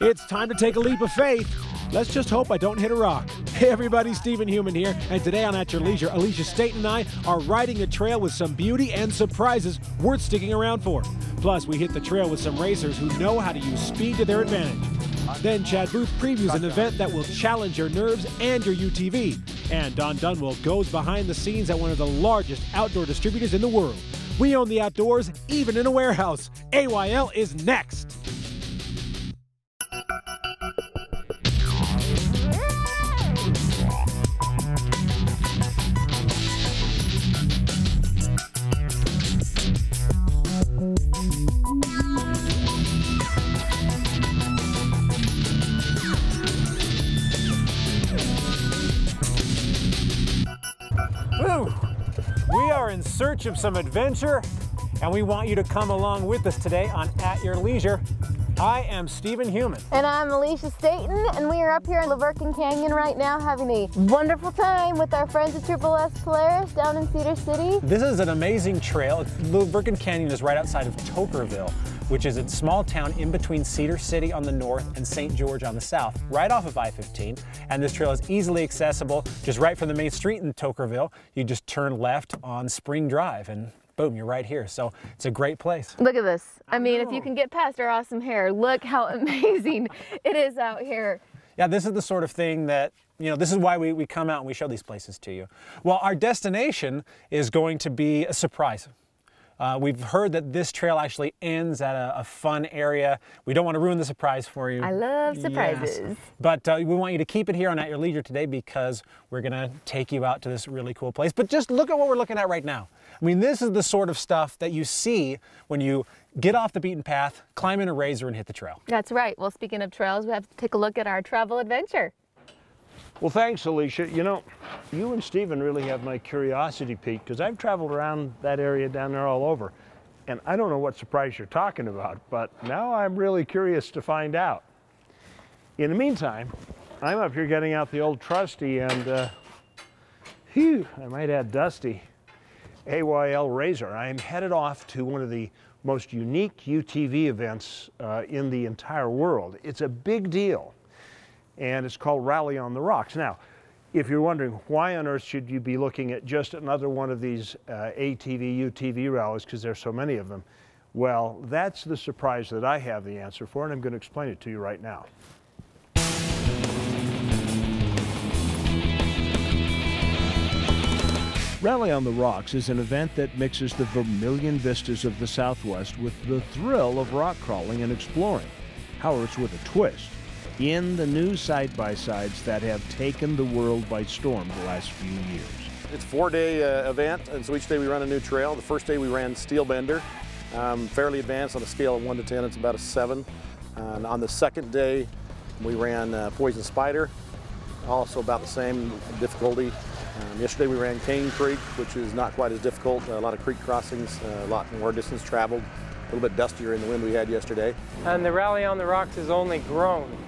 It's time to take a leap of faith. Let's just hope I don't hit a rock. Hey everybody, Stephen Human here, and today on At Your Leisure, Alisha State and I are riding a trail with some beauty and surprises worth sticking around for. Plus, we hit the trail with some racers who know how to use speed to their advantage. Then Chad Booth previews an event that will challenge your nerves and your UTV. And Don Dunwell goes behind the scenes at one of the largest outdoor distributors in the world. We own the outdoors, even in a warehouse. AYL is next. Woo! We are in search of some adventure, and we want you to come along with us today on At Your Leisure. I am Stephen Human. And I'm Alisha Staten, and we are up here in LaVerkin Canyon right now having a wonderful time with our friends at Triple S Polaris down in Cedar City. This is an amazing trail. LaVerkin Canyon is right outside of Tokerville, which is a small town in between Cedar City on the north and St. George on the south, right off of I-15. And this trail is easily accessible, just right from the main street in Tokerville. You just turn left on Spring Drive and boom, you're right here. So it's a great place. Look at this. I mean, if you can get past our awesome hair, look how amazing it is out here. Yeah, this is the sort of thing that, you know, this is why we come out and we show these places to you. Well, our destination is going to be a surprise. We've heard that this trail actually ends at a fun area. We don't want to ruin the surprise for you. I love surprises. Yes. But we want you to keep it here on At Your Leisure today because we're going to take you out to this really cool place. But just look at what we're looking at right now. I mean, this is the sort of stuff that you see when you get off the beaten path, climb in a RZR, and hit the trail. That's right. Well, speaking of trails, we have to take a look at our travel adventure. Well, thanks, Alisha. You know, you and Stephen really have my curiosity piqued because I've traveled around that area down there all over. And I don't know what surprise you're talking about, but now I'm really curious to find out. In the meantime, I'm up here getting out the old trusty and, I might add dusty, AYL RZR. I'm headed off to one of the most unique UTV events in the entire world. It's a big deal. And it's called Rally on the Rocks. Now, if you're wondering why on earth should you be looking at just another one of these ATV, UTV rallies, because there's so many of them, well, that's the surprise that I have the answer for, and I'm going to explain it to you right now. Rally on the Rocks is an event that mixes the vermilion vistas of the Southwest with the thrill of rock crawling and exploring. However, it's with a twist. In the new side-by-sides that have taken the world by storm the last few years. It's a 4-day event, and so each day we run a new trail. The first day we ran Steel Bender, fairly advanced on a scale of 1 to 10, it's about a 7. And on the second day we ran Poison Spider, also about the same difficulty. Yesterday we ran Cane Creek, which is not quite as difficult, a lot of creek crossings, a lot more distance traveled, a little bit dustier in the wind we had yesterday. And the Rally on the Rocks has only grown.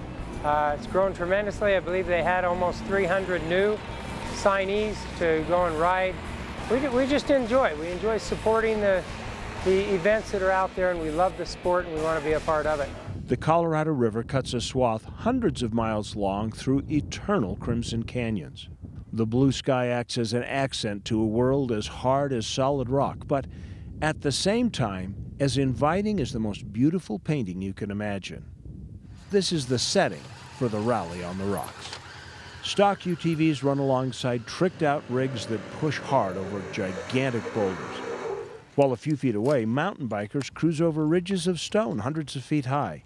It's grown tremendously. I believe they had almost 300 new signees to go and ride. We just enjoy it. We enjoy supporting the events that are out there, and we love the sport and we want to be a part of it. The Colorado River cuts a swath hundreds of miles long through eternal crimson canyons. The blue sky acts as an accent to a world as hard as solid rock, but at the same time as inviting as the most beautiful painting you can imagine. This is the setting for the Rally on the Rocks. Stock UTVs run alongside tricked-out rigs that push hard over gigantic boulders. While a few feet away, mountain bikers cruise over ridges of stone hundreds of feet high.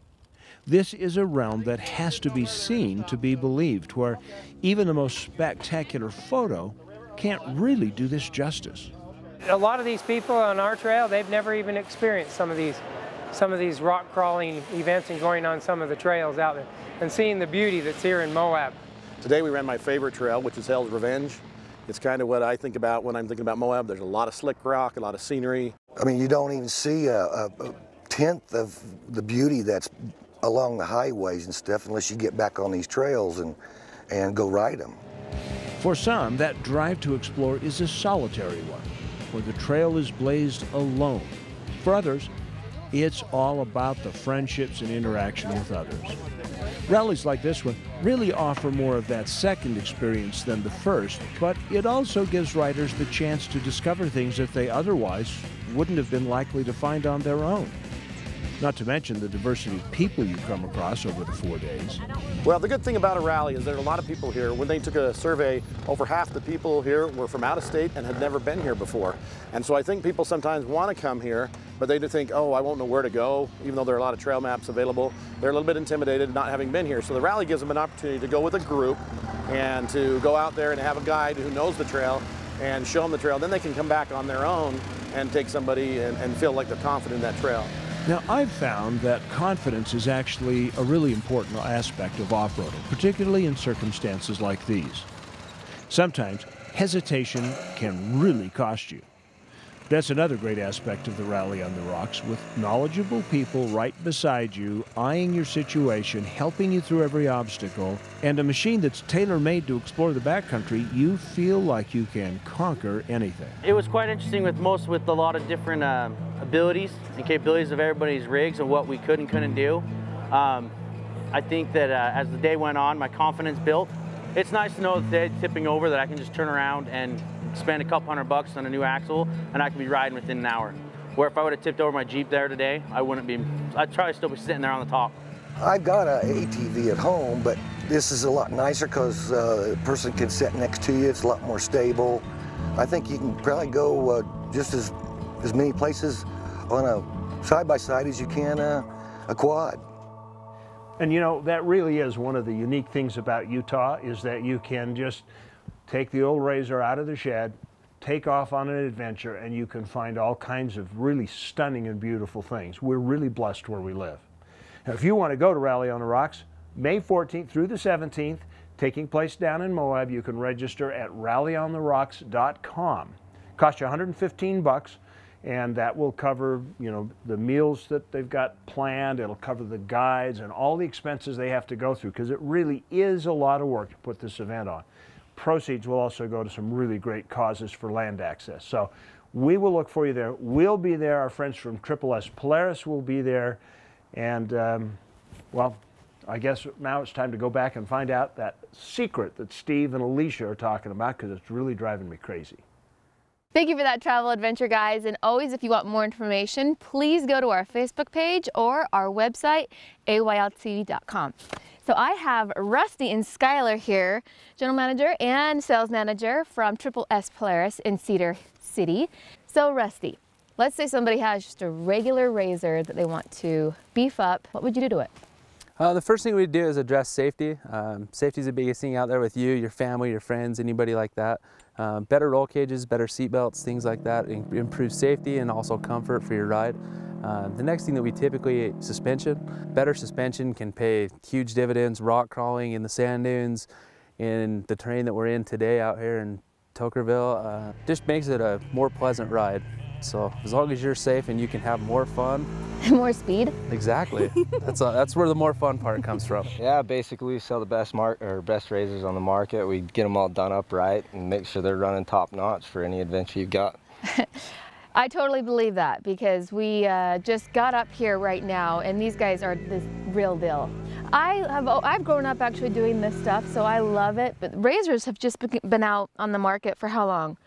This is a realm that has to be seen to be believed, where even the most spectacular photo can't really do this justice. A lot of these people on our trail, they've never even experienced some of these rock crawling events and going on some of the trails out there and seeing the beauty that's here in Moab. Today we ran my favorite trail, which is Hell's Revenge. It's kind of what I think about when I'm thinking about Moab. There's a lot of slick rock, a lot of scenery. I mean, you don't even see a tenth of the beauty that's along the highways and stuff unless you get back on these trails and go ride them. For some, that drive to explore is a solitary one, where the trail is blazed alone. For others, it's all about the friendships and interaction with others. Rallies like this one really offer more of that second experience than the first, but it also gives riders the chance to discover things that they otherwise wouldn't have been likely to find on their own. Not to mention the diversity of people you come across over the 4 days. Well, the good thing about a rally is there are a lot of people here. When they took a survey, over half the people here were from out of state and had never been here before. And so I think people sometimes want to come here, but they do think, oh, I won't know where to go, even though there are a lot of trail maps available. They're a little bit intimidated not having been here. So the rally gives them an opportunity to go with a group and to go out there and have a guide who knows the trail and show them the trail. Then they can come back on their own and take somebody and feel like they're confident in that trail. Now, I've found that confidence is actually a really important aspect of off-roading, particularly in circumstances like these. Sometimes hesitation can really cost you. That's another great aspect of the Rally on the Rocks, with knowledgeable people right beside you, eyeing your situation, helping you through every obstacle, and a machine that's tailor-made to explore the backcountry. You feel like you can conquer anything. It was quite interesting with a lot of different abilities and capabilities of everybody's rigs and what we could and couldn't do. I think that as the day went on, my confidence built. It's nice to know that tipping over that I can just turn around and spend a couple $100 on a new axle and I can be riding within an hour. Where if I would have tipped over my Jeep there today, I'd probably still be sitting there on the top. I've got an ATV at home, but this is a lot nicer because a person can sit next to you. It's a lot more stable. I think you can probably go just as many places on a side-by-side as you can a quad. And you know, that really is one of the unique things about Utah, is that you can just take the old Razor out of the shed, take off on an adventure, and you can find all kinds of really stunning and beautiful things. We're really blessed where we live. Now, if you want to go to Rally on the Rocks, May 14th through the 17th, taking place down in Moab, you can register at rallyontherocks.com. Cost you $115, and that will cover, you know, the meals that they've got planned. It'll cover the guides and all the expenses they have to go through, because it really is a lot of work to put this event on. Proceeds will also go to some really great causes for land access. So we will look for you there. We'll be there. Our friends from Triple S Polaris will be there. And, well, I guess now it's time to go back and find out that secret that Steve and Alisha are talking about, because it's really driving me crazy. Thank you for that travel adventure, guys. And always, if you want more information, please go to our Facebook page or our website, ayltv.com. So I have Rusty and Skylar here, General Manager and Sales Manager from Triple S Polaris in Cedar City. So Rusty, let's say somebody has just a regular Razor that they want to beef up. What would you do to it? The first thing we'd do is address safety. Safety is the biggest thing out there with you, your family, your friends, anybody like that. Better roll cages, better seat belts, things like that improve safety and also comfort for your ride. The next thing that we typically, suspension. Better suspension can pay huge dividends, rock crawling in the sand dunes, in the terrain that we're in today out here in Tokerville. Just makes it a more pleasant ride. So as long as you're safe and you can have more fun. More speed? Exactly. That's where the more fun part comes from. Yeah, basically we sell the best Razors on the market. We get them all done up right and make sure they're running top notch for any adventure you've got. I totally believe that, because we just got up here right now and these guys are the real deal. I've grown up actually doing this stuff, so I love it, but Razors have just been out on the market for how long?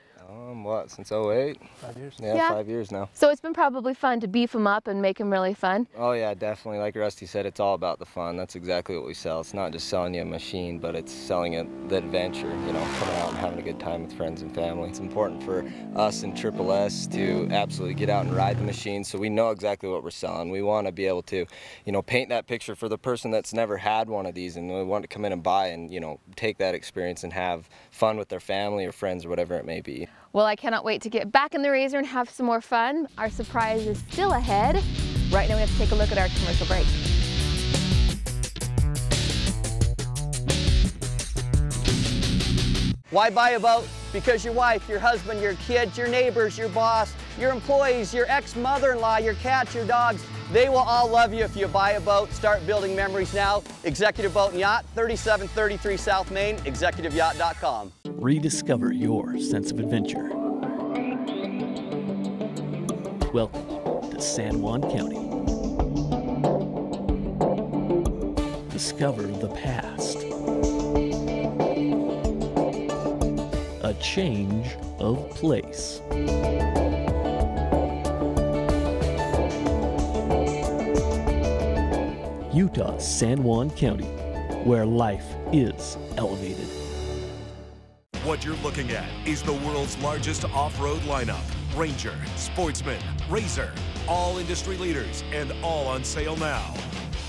What, since 08? 5 years. Yeah, 5 years now. So it's been probably fun to beef them up and make them really fun? Oh yeah, definitely. Like Rusty said, it's all about the fun. That's exactly what we sell. It's not just selling you a machine, but it's selling you the adventure, you know, coming out and having a good time with friends and family. It's important for us in Triple S to absolutely get out and ride the machine, so we know exactly what we're selling. We want to be able to, you know, paint that picture for the person that's never had one of these, and we want to come in and buy and, you know, take that experience and have fun with their family or friends or whatever it may be. Well, I cannot wait to get back in the Razor and have some more fun. Our surprise is still ahead. Right now we have to take a look at our commercial break. Why buy a boat? Because your wife, your husband, your kids, your neighbors, your boss, your employees, your ex-mother-in-law, your cats, your dogs, they will all love you if you buy a boat. Start building memories now. Executive Boat and Yacht, 3733 South Main, executiveyacht.com. Rediscover your sense of adventure. Welcome to San Juan County. The discover the past. A change of place. Utah's San Juan County, where life is elevated. What you're looking at is the world's largest off-road lineup. Ranger, Sportsman, Razor, all industry leaders and all on sale now.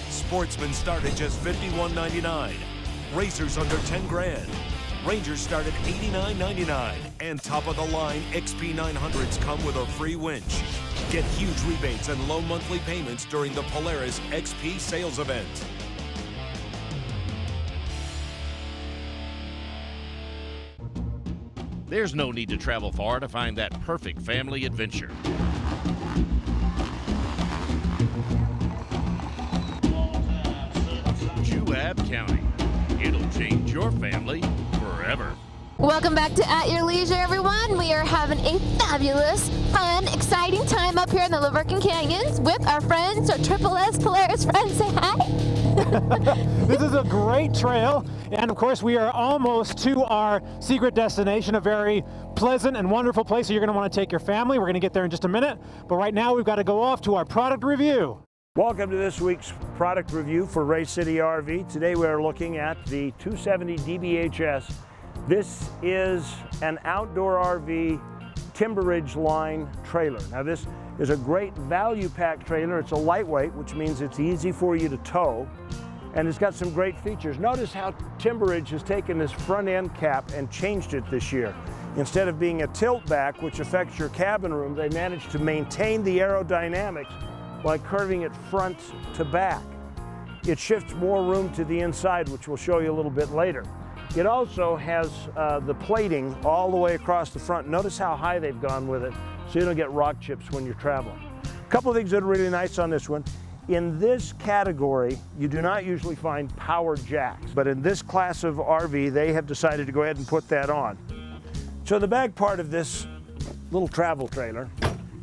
Sportsman start at just $51.99. Razors under 10 grand. Rangers start at $89.99. And top-of-the-line XP900s come with a free winch. Get huge rebates and low monthly payments during the Polaris XP sales event. There's no need to travel far to find that perfect family adventure. Juab County. It'll change your family forever. Welcome back to At Your Leisure, everyone. We are having a fabulous, fun, exciting time up here in the LaVerkin Canyons with our friends, our Triple S Polaris friends. Say hi. This is a great trail, and of course we are almost to our secret destination, a very pleasant and wonderful place that you're going to want to take your family. We're going to get there in just a minute, but right now we've got to go off to our product review. Welcome to this week's product review for Race City RV. Today we are looking at the 270 DBHS. This is an outdoor RV timber ridge line trailer. Now this is a great value pack trailer. It's a lightweight, which means it's easy for you to tow, and it's got some great features. Notice how Timber Ridge has taken this front end cap and changed it this year. Instead of being a tilt back, which affects your cabin room, they managed to maintain the aerodynamics by curving it front to back. It shifts more room to the inside, which we'll show you a little bit later. It also has the plating all the way across the front. Notice how high they've gone with it, so you don't get rock chips when you're traveling. A couple of things that are really nice on this one. In this category, you do not usually find power jacks, but in this class of RV, they have decided to go ahead and put that on. So the back part of this little travel trailer,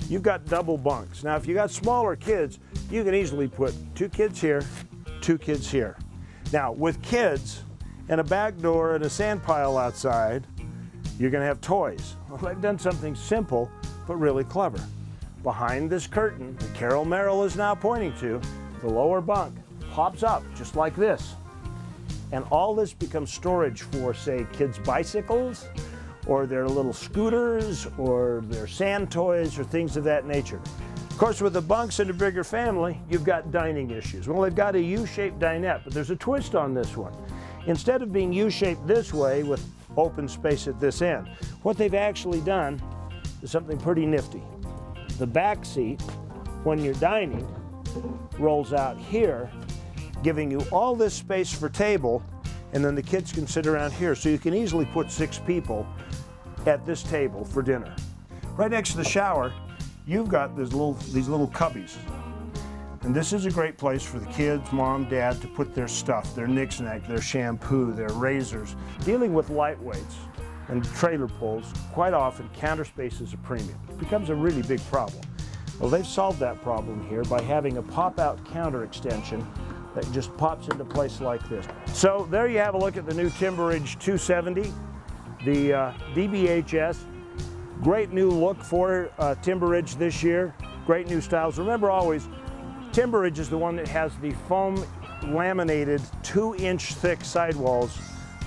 you've got double bunks. Now, if you got smaller kids, you can easily put 2 kids here, 2 kids here. Now, with kids, and a back door and a sand pile outside, you're going to have toys. Well, they've done something simple, but really clever. Behind this curtain that Carol Merrill is now pointing to, the lower bunk pops up just like this. And all this becomes storage for, say, kids' bicycles, or their little scooters, or their sand toys, or things of that nature. Of course, with the bunks and a bigger family, you've got dining issues. Well, they've got a U-shaped dinette, but there's a twist on this one. Instead of being U-shaped this way with open space at this end, what they've actually done is something pretty nifty. The back seat, when you're dining, rolls out here, giving you all this space for table, and then the kids can sit around here. So you can easily put 6 people at this table for dinner. Right next to the shower, you've got these little cubbies. And this is a great place for the kids, mom, dad, to put their stuff, their knick-knack, their shampoo, their razors. Dealing with lightweights and trailer pulls, quite often counter space is a premium. It becomes a really big problem. Well, they've solved that problem here by having a pop-out counter extension that just pops into place like this. So there you have a look at the new Timber Ridge 270, the DBHS. Great new look for Timber Ridge this year. Great new styles. Remember always, Timber Ridge is the one that has the foam laminated 2-inch thick sidewalls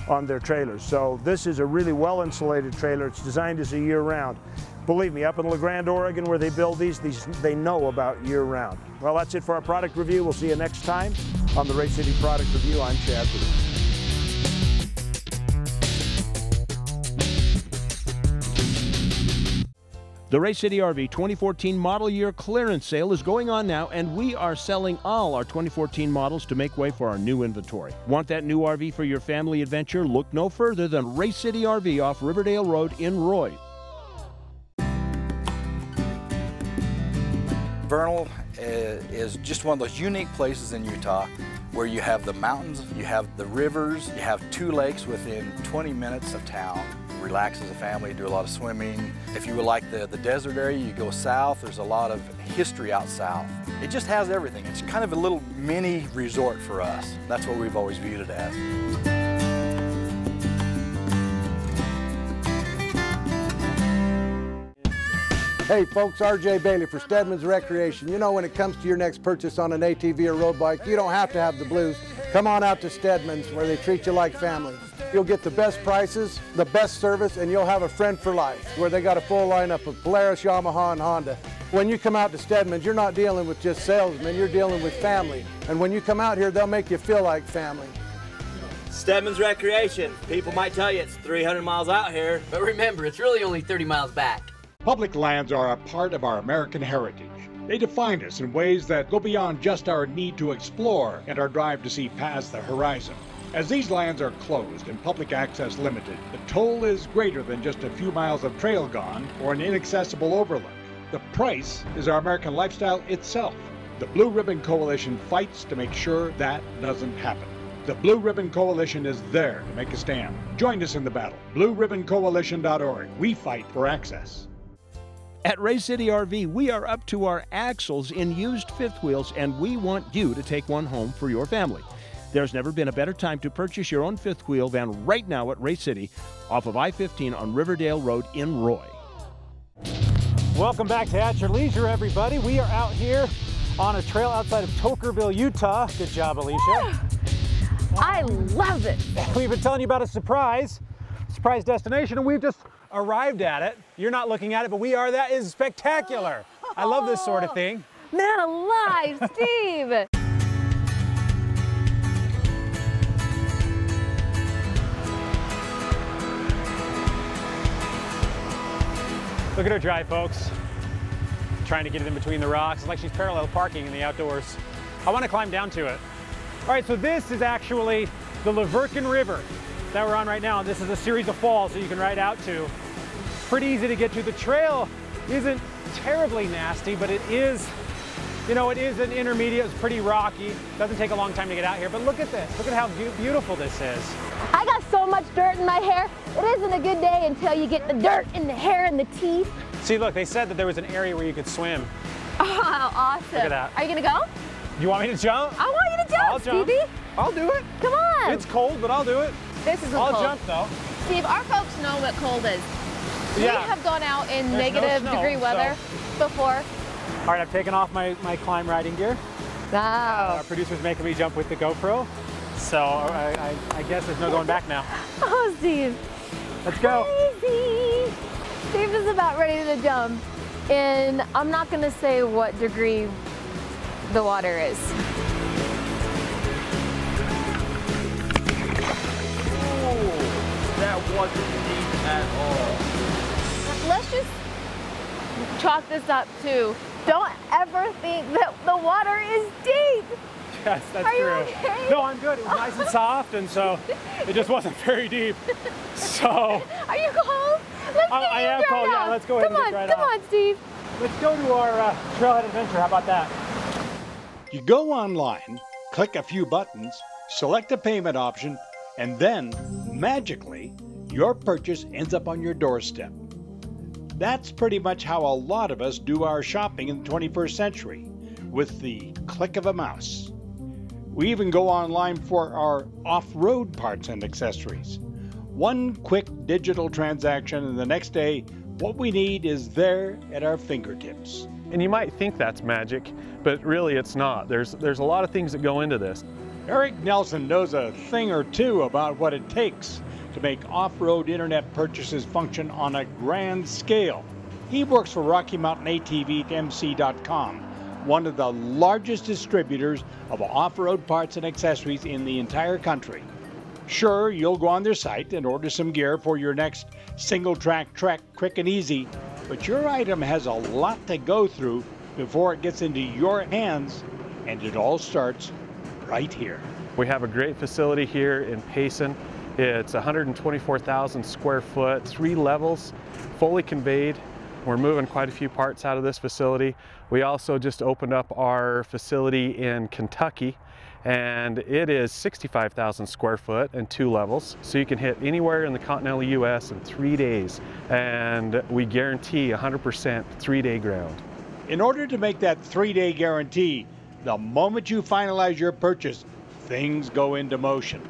on their trailers. So this is a really well insulated trailer. It's designed as a year-round. Believe me, up in La Grande, Oregon, where they build these they know about year-round. Well, that's it for our product review. We'll see you next time on the Race City Product Review. I'm Chad Booth. The Race City RV 2014 model year clearance sale is going on now, and we are selling all our 2014 models to make way for our new inventory. Want that new RV for your family adventure? Look no further than Race City RV off Riverdale Road in Roy. Vernal is just one of those unique places in Utah where you have the mountains, you have the rivers, you have 2 lakes within 20 minutes of town. relax as a family, do a lot of swimming. If you would like the desert area, you go south. There's a lot of history out south. It just has everything. It's kind of a little mini resort for us. That's what we've always viewed it as. Hey folks, RJ Bailey for Stedman's Recreation. You know, when it comes to your next purchase on an ATV or road bike, you don't have to have the blues. Come on out to Stedman's where they treat you like family. You'll get the best prices, the best service, and you'll have a friend for life, where they got a full lineup of Polaris, Yamaha, and Honda. When you come out to Stedman's, you're not dealing with just salesmen, you're dealing with family. And when you come out here, they'll make you feel like family. Stedman's Recreation. People might tell you it's 300 miles out here, but remember, it's really only 30 miles back. Public lands are a part of our American heritage. They define us in ways that go beyond just our need to explore and our drive to see past the horizon. As these lands are closed and public access limited, the toll is greater than just a few miles of trail gone or an inaccessible overlook. The price is our American lifestyle itself. The Blue Ribbon Coalition fights to make sure that doesn't happen. The Blue Ribbon Coalition is there to make a stand. Join us in the battle. BlueRibbonCoalition.org. We fight for access. At Race City RV, we are up to our axles in used fifth wheels, and we want you to take one home for your family. There's never been a better time to purchase your own fifth wheel than right now at Race City off of I-15 on Riverdale Road in Roy. Welcome back to At Your Leisure, everybody. We are out here on a trail outside of Tokerville, Utah. Good job, Alisha. I love it. We've been telling you about a surprise destination, and we've just arrived at it. You're not looking at it, but we are. That is spectacular. I love this sort of thing. Man alive, Steve. Look at her drive, folks. Trying to get it in between the rocks. It's like she's parallel parking in the outdoors. I want to climb down to it. All right, so this is actually the LaVerkin River that we're on right now. This is a series of falls that you can ride out to. Pretty easy to get to. The trail isn't terribly nasty, but it is, you know, it is an intermediate. It's pretty rocky. Doesn't take a long time to get out here, but look at this. Look at how beautiful this is. I got so much dirt in my hair. It isn't a good day until you get the dirt in the hair and the teeth. See, look, they said that there was an area where you could swim. Oh, awesome. Look at that. Are you gonna go? You want me to jump? I want you to jump, I'll jump. Stevie. I'll do it. Come on. It's cold, but I'll do it. This isn't I'll cold. jump, though. Steve, our folks know what cold is. Yeah. We have gone out in There's negative no snow, degree weather before. All right, I've taken off my climb riding gear. Wow. Our producer's making me jump with the GoPro, so I guess there's no going back now. Oh, Steve. Let's go. Crazy. Steve is about ready to jump, and I'm not going to say what degree the water is. That wasn't deep at all. Let's just chalk this up too. Don't ever think that the water is deep. Yes, that's Are you true. okay? No, I'm good. It was nice and soft, and so it just wasn't very deep. So. Are you cold? Let's I am cold. Yeah, let's go ahead and get right off. Come on, Steve. Let's go to our trailhead adventure. How about that? You go online, click a few buttons, select a payment option, and then, magically, your purchase ends up on your doorstep. That's pretty much how a lot of us do our shopping in the 21st century, with the click of a mouse. We even go online for our off-road parts and accessories. One quick digital transaction, and the next day, what we need is there at our fingertips. And you might think that's magic, but really it's not. There's a lot of things that go into this. Eric Nelson knows a thing or two about what it takes to make off-road internet purchases function on a grand scale. He works for Rocky Mountain ATVMC.com, one of the largest distributors of off-road parts and accessories in the entire country. Sure, you'll go on their site and order some gear for your next single-track trek quick and easy, but your item has a lot to go through before it gets into your hands, and it all starts right here. We have a great facility here in Payson. It's 124,000 square foot, 3 levels, fully conveyed. We're moving quite a few parts out of this facility. We also just opened up our facility in Kentucky, and it is 65,000 square foot and 2 levels, so you can hit anywhere in the continental US in 3 days, and we guarantee 100% 3-day ground. In order to make that 3-day guarantee, the moment you finalize your purchase, things go into motion.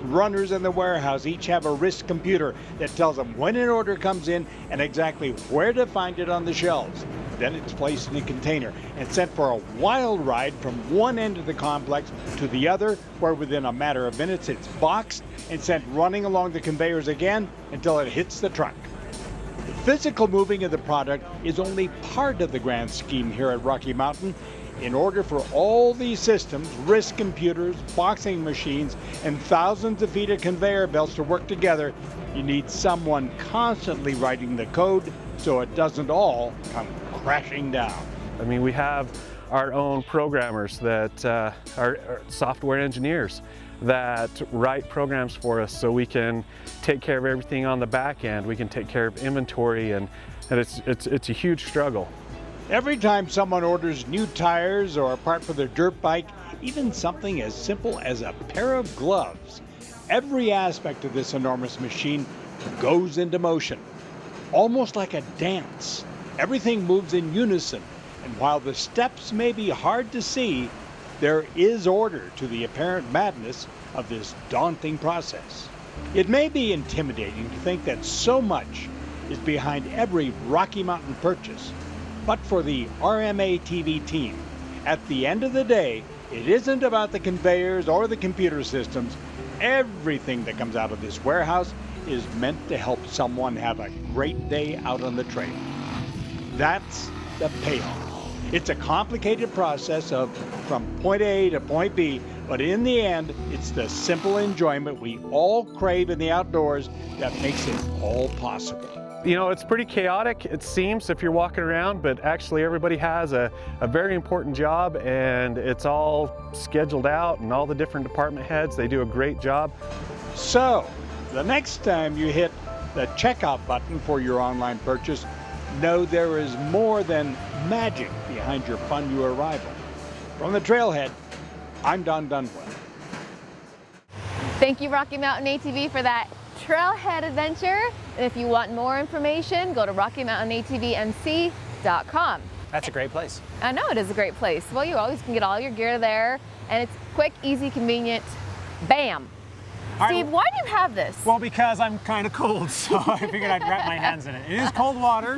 Runners in the warehouse each have a wrist computer that tells them when an order comes in and exactly where to find it on the shelves. Then it's placed in a container and sent for a wild ride from one end of the complex to the other, where within a matter of minutes it's boxed and sent running along the conveyors again until it hits the truck. The physical moving of the product is only part of the grand scheme here at Rocky Mountain. In order for all these systems, wrist computers, boxing machines, and thousands of feet of conveyor belts to work together, you need someone constantly writing the code so it doesn't all come crashing down. I mean, we have our own programmers that are software engineers that write programs for us so we can take care of everything on the back end. We can take care of inventory, and it's a huge struggle. Every time someone orders new tires or a part for their dirt bike, even something as simple as a pair of gloves, every aspect of this enormous machine goes into motion. Almost like a dance, everything moves in unison, and while the steps may be hard to see, there is order to the apparent madness of this daunting process. It may be intimidating to think that so much is behind every Rocky Mountain purchase, but for the RMATV team, at the end of the day, it isn't about the conveyors or the computer systems. Everything that comes out of this warehouse is meant to help someone have a great day out on the trail. That's the payoff. It's a complicated process of from point A to point B, but in the end, it's the simple enjoyment we all crave in the outdoors that makes it all possible. You know, it's pretty chaotic, it seems, if you're walking around, but actually everybody has a very important job, and it's all scheduled out, and all the different department heads, they do a great job. So, the next time you hit the checkout button for your online purchase, know there is more than magic behind your fun new arrival. From the trailhead, I'm Don Dunwell. Thank you, Rocky Mountain ATV, for that trailhead adventure. And if you want more information, go to RockyMountainATVMC.com. That's a great place. I know it is a great place. Well, you always can get all your gear there, and it's quick, easy, convenient. Bam. Steve, why do you have this? Well, because I'm kind of cold, so I figured I'd wrap my hands in it. It is cold water.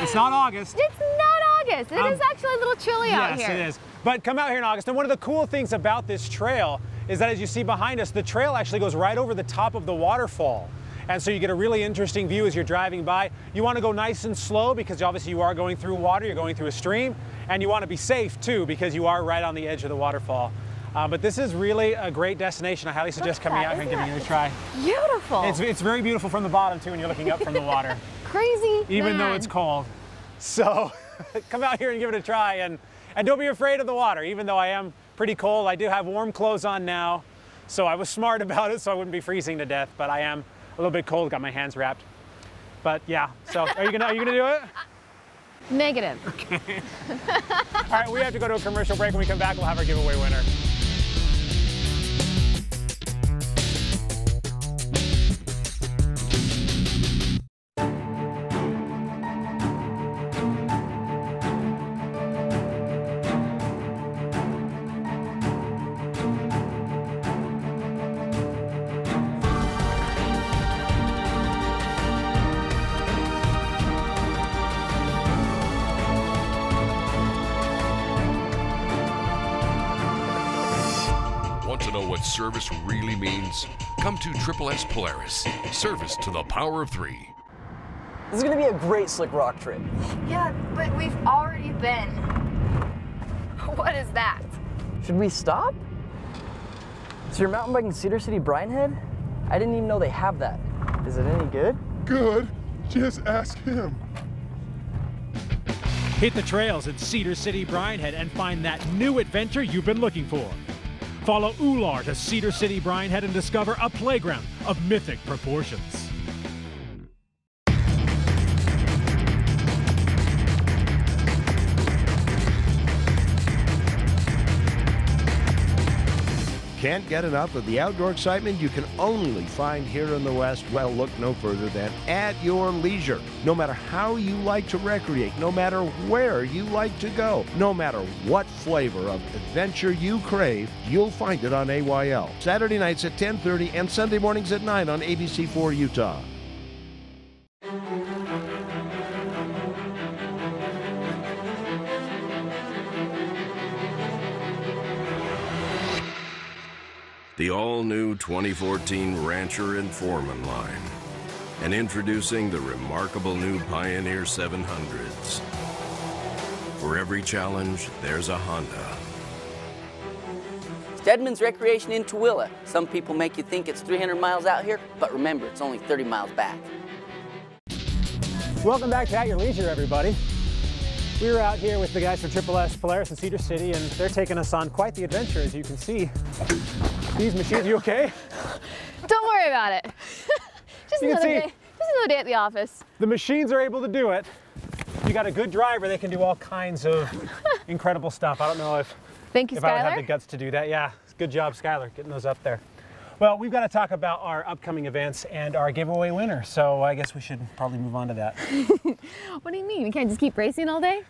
It's not August. It's not August. It is actually a little chilly out here. Yes, it is. But come out here in August, and one of the cool things about this trail is that, as you see behind us, the trail actually goes right over the top of the waterfall. And so you get a really interesting view as you're driving by. You want to go nice and slow because obviously you are going through water, you're going through a stream, and you want to be safe too because you are right on the edge of the waterfall. But this is really a great destination. I highly suggest coming out here and giving it a try. Beautiful. It's very beautiful from the bottom too when you're looking up from the water. Crazy, even though it's cold. So come out here and give it a try, and don't be afraid of the water. Even though I am pretty cold, I do have warm clothes on now, so I was smart about it so I wouldn't be freezing to death, but I am a little bit cold, got my hands wrapped. But yeah, so are you gonna do it? Negative. Okay. All right, we have to go to a commercial break. When we come back, we'll have our giveaway winner. Want to know what service really means? Come to Triple S Polaris. Service to the power of 3. This is going to be a great slick rock trip. Yeah, but we've already been. What is that? Should we stop? So you're mountain biking Cedar City Brine Head? I didn't even know they have that. Is it any good? Good. Just ask him. Hit the trails in Cedar City Brine Head and find that new adventure you've been looking for. Follow Ular to Cedar City Brine Head and discover a playground of mythic proportions. Can't get enough of the outdoor excitement you can only find here in the West? Well, look no further than At Your Leisure. No matter how you like to recreate, no matter where you like to go, no matter what flavor of adventure you crave, you'll find it on AYL. Saturday nights at 10:30 and Sunday mornings at 9 on ABC4 Utah. The all-new 2014 Rancher and Foreman line, and introducing the remarkable new Pioneer 700s. For every challenge, there's a Honda. Stedman's Recreation in Tooele. Some people make you think it's 300 miles out here, but remember, it's only 30 miles back. Welcome back to At Your Leisure, everybody. We were out here with the guys from Triple S Polaris in Cedar City, and they're taking us on quite the adventure, as you can see. These machines, you okay? Don't worry about it. Just another day at the office. The machines are able to do it. You got a good driver, they can do all kinds of incredible stuff. I don't know if I would have the guts to do that. Yeah, good job, Skylar, getting those up there. Well, we've got to talk about our upcoming events and our giveaway winner, so I guess we should probably move on to that. What do you mean? We can't just keep racing all day?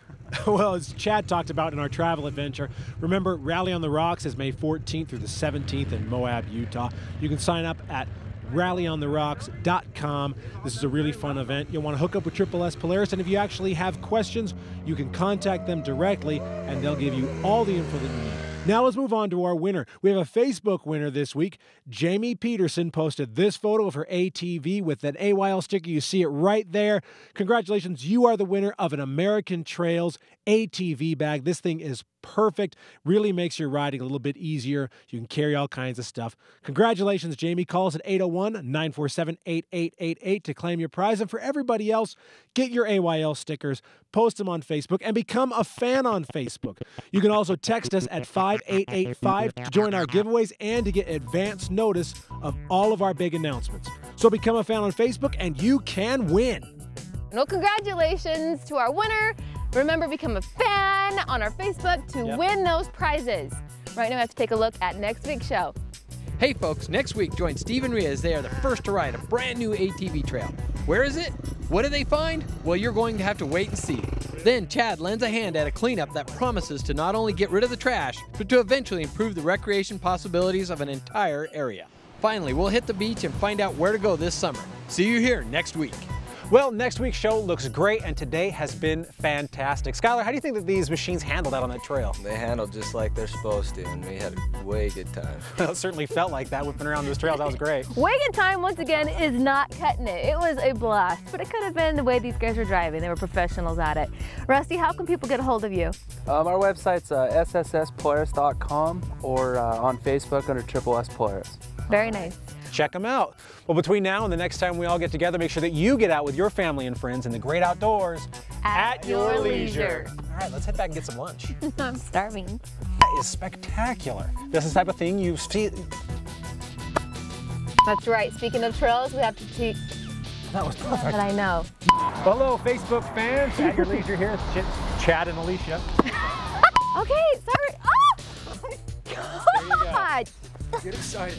Well, as Chad talked about in our travel adventure, remember Rally on the Rocks is May 14th through the 17th in Moab, Utah. You can sign up at rallyontheRocks.com. This is a really fun event. You'll want to hook up with Triple S Polaris, and if you actually have questions, you can contact them directly, and they'll give you all the info that you need. Now let's move on to our winner. We have a Facebook winner this week. Jamie Peterson posted this photo of her ATV with that AYL sticker. You see it right there. Congratulations, you are the winner of an American Trails ATV bag. This thing is perfect. Really makes your riding a little bit easier. You can carry all kinds of stuff. Congratulations, Jamie. Call us at 801-947-8888 to claim your prize. And for everybody else, get your AYL stickers, post them on Facebook, and become a fan on Facebook. You can also text us at 5885 to join our giveaways and to get advance notice of all of our big announcements. So become a fan on Facebook and you can win. Well, congratulations to our winner. Remember, become a fan on our Facebook to win those prizes. Right now, we have to take a look at next week's show. Hey folks, next week join Steve and Rhea as they are the first to ride a brand new ATV trail. Where is it? What do they find? Well, you're going to have to wait and see. Then Chad lends a hand at a cleanup that promises to not only get rid of the trash, but to eventually improve the recreation possibilities of an entire area. Finally, we'll hit the beach and find out where to go this summer. See you here next week. Well, next week's show looks great, and today has been fantastic. Skylar, how do you think that these machines handled out on that trail? They handled just like they're supposed to, and we had a way good time. Well, it certainly felt like that whipping around those trails. That was great. Way good time, once again, is not cutting it. It was a blast, but it could have been the way these guys were driving. They were professionals at it. Rusty, how can people get a hold of you? Our website's sspolaris.com or on Facebook under Triple S Polaris. Very nice. Check them out. Well, between now and the next time we all get together, make sure that you get out with your family and friends in the great outdoors at your leisure. All right, let's head back and get some lunch. I'm starving. That is spectacular. This is the type of thing you see. That's right. Speaking of trails, we have to teach. That was perfect. But I know. Hello, Facebook fans. At your leisure here. Chad and Alisha. Okay, sorry. Oh my God. Get excited.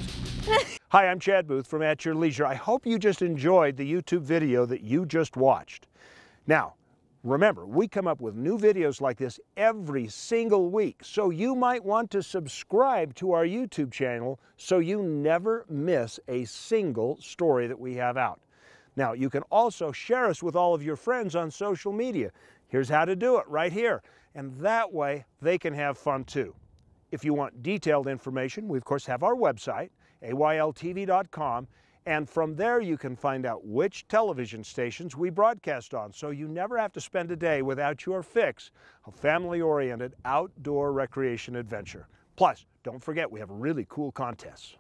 Hi, I'm Chad Booth from At Your Leisure. I hope you just enjoyed the YouTube video that you just watched. Now, remember, we come up with new videos like this every single week, so you might want to subscribe to our YouTube channel so you never miss a single story that we have out. Now, you can also share us with all of your friends on social media. Here's how to do it right here, and that way they can have fun too. If you want detailed information, we of course have our website, AYLTV.com, and from there you can find out which television stations we broadcast on, so you never have to spend a day without your fix of family-oriented outdoor recreation adventure. Plus, don't forget we have really cool contests.